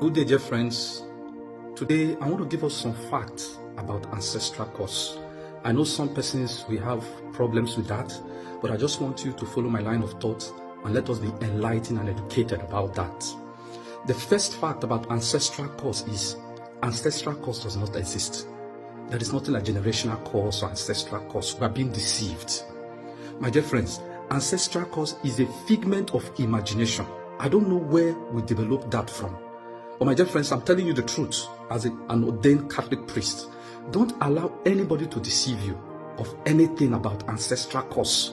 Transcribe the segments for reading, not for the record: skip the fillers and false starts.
Good day, dear friends. Today, I want to give us some facts about ancestral curse. I know some persons we have problems with that, but I just want you to follow my line of thought and let us be enlightened and educated about that. The first fact about ancestral curse is ancestral curse does not exist. There is nothing like generational curse or ancestral curse. We are being deceived. My dear friends, ancestral curse is a figment of imagination. I don't know where we developed that from. But my dear friends, I'm telling you the truth as an ordained Catholic priest. Don't allow anybody to deceive you of anything about ancestral curse.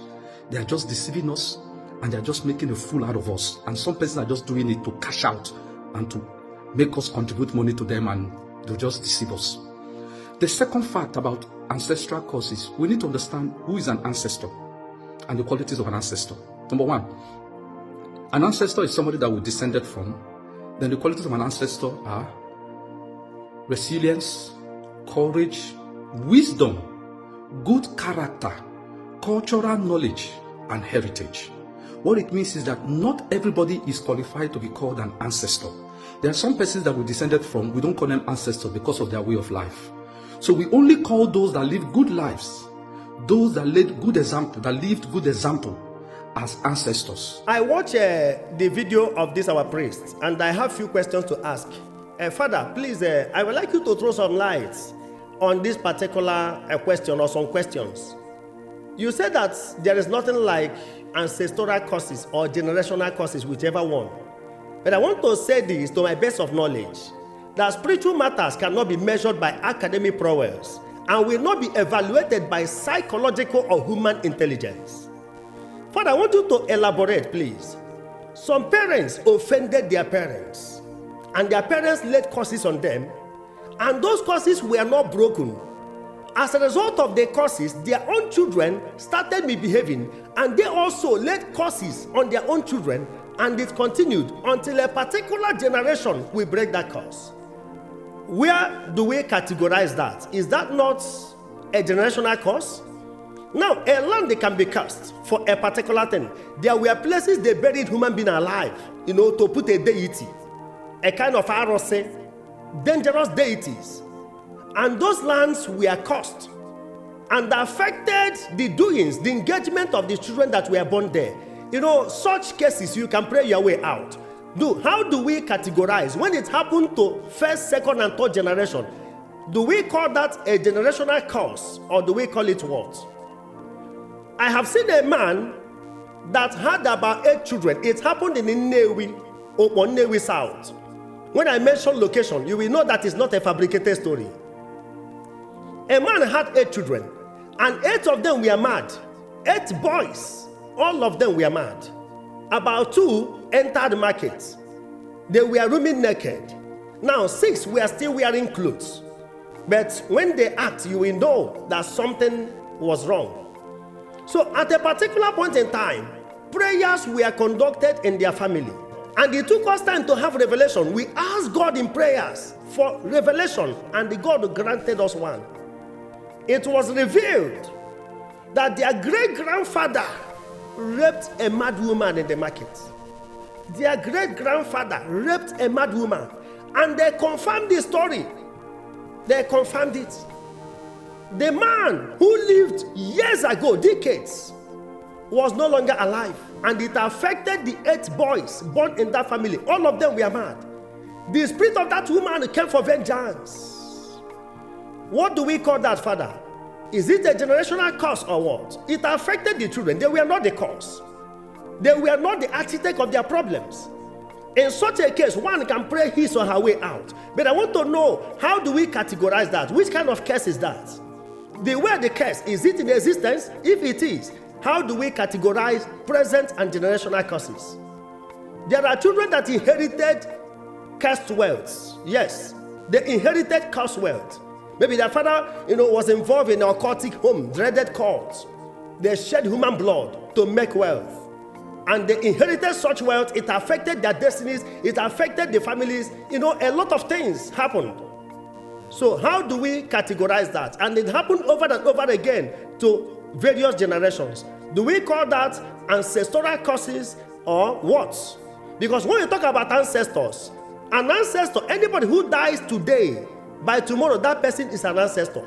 They are just deceiving us and they are just making a fool out of us. And some persons are just doing it to cash out and to make us contribute money to them, and they'll just deceive us. The second fact about ancestral curse is we need to understand who is an ancestor and the qualities of an ancestor. Number one, an ancestor is somebody that we descended from. Then the qualities of an ancestor are resilience, courage, wisdom, good character, cultural knowledge, and heritage. What it means is that not everybody is qualified to be called an ancestor. There are some persons that we descended from, we don't call them ancestors because of their way of life. So we only call those that live good lives, those that lived good example, as ancestors. I watched the video of this our priest, and I have few questions to ask. Father, please, I would like you to throw some lights on this particular question or some questions. You said that there is nothing like ancestral causes or generational causes, whichever one. But I want to say this to my best of knowledge, that spiritual matters cannot be measured by academic prowess and will not be evaluated by psychological or human intelligence. Father, I want you to elaborate, please. Some parents offended their parents, and their parents laid curses on them, and those curses were not broken. As a result of the curses, their own children started misbehaving, and they also laid curses on their own children, and it continued until a particular generation will break that curse. Where do we categorize that? Is that not a generational curse? Now, a land can be cursed for a particular thing. There were places they buried human being alive, to put a deity, a kind of arose, dangerous deities. And those lands were cursed and affected the doings, the engagement of the children that were born there. Such cases, you can pray your way out. How do we categorize? When it happened to first, second, and third generation, do we call that a generational curse, or do we call it what? I have seen a man that had about 8 children. It happened in Nnewi, or Nnewi South. When I mention location, you will know that it's not a fabricated story. A man had 8 children, and 8 of them were mad. 8 boys, all of them were mad. About 2 entered markets. They were roaming naked. Now 6 were still wearing clothes. But when they act, you will know that something was wrong. So at a particular point in time, prayers were conducted in their family. And it took us time to have revelation. We asked God in prayers for revelation, and God granted us one. It was revealed that their great-grandfather raped a mad woman in the market. Their great-grandfather raped a mad woman. And they confirmed the story. They confirmed it. The man who lived years ago, decades, was no longer alive, and it affected the 8 boys born in that family. All of them were mad. The spirit of that woman came for vengeance. What do we call that, Father? Is it a generational curse or what? It affected the children. They were not the cause. They were not the architect of their problems. In such a case, one can pray his or her way out. But I want to know, how do we categorize that? Which kind of curse is that? The word the curse, is it in existence? If it is, how do we categorize present and generational curses? There are children that inherited cursed wealth. Yes, they inherited cursed wealth. Maybe their father, was involved in an occultic home, dreaded cults. They shed human blood to make wealth. And they inherited such wealth. It affected their destinies. It affected the families. A lot of things happened. So how do we categorize that? And it happened over and over again to various generations. Do we call that ancestral causes or what? Because when you talk about ancestors, An ancestor, anybody who dies today, by tomorrow, that person is an ancestor.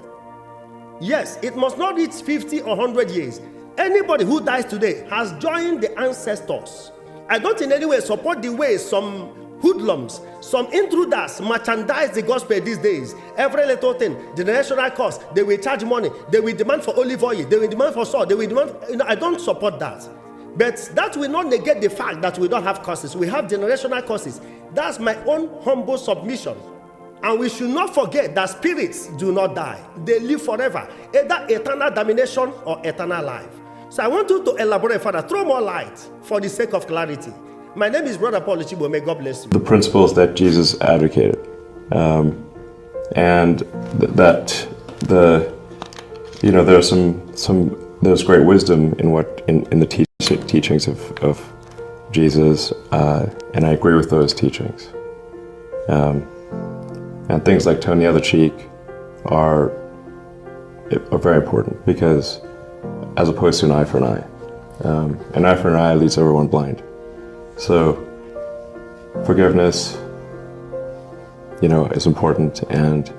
Yes, it must not reach 50 or 100 years. Anybody who dies today has joined the ancestors. I don't in any way support the way some hoodlums, some intruders merchandise the gospel these days. Every little thing, generational cost, they will charge money, they will demand for olive oil, they will demand for salt, they will demand, I don't support that. But that will not negate the fact that we don't have curses. We have generational curses. That's my own humble submission. And we should not forget that spirits do not die. They live forever, either eternal damnation or eternal life. So I want you to elaborate further, throw more light for the sake of clarity. My name is Brother Paul Ichibo. May God bless you. The principles that Jesus advocated, and there's great wisdom in the teachings of Jesus, and I agree with those teachings. And things like turn the other cheek are very important, because as opposed to an eye for an eye leads everyone blind. So forgiveness, is important, and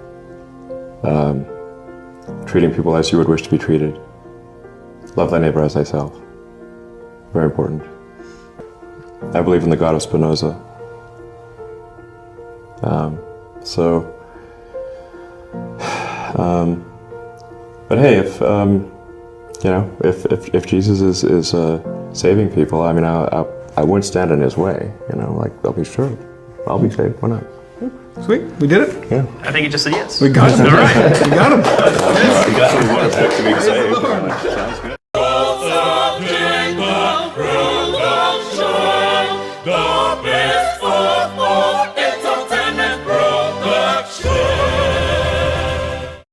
treating people as you would wish to be treated. Love thy neighbor as thyself. Very important. I believe in the God of Spinoza. But hey, if Jesus is saving people, I mean, I wouldn't stand in his way. I'll be sure, I'll be saved. Why not? Sweet, we did it. Yeah. I think he just said yes. We got him. All right, we got him. We got him. Back to being saved. Sounds good.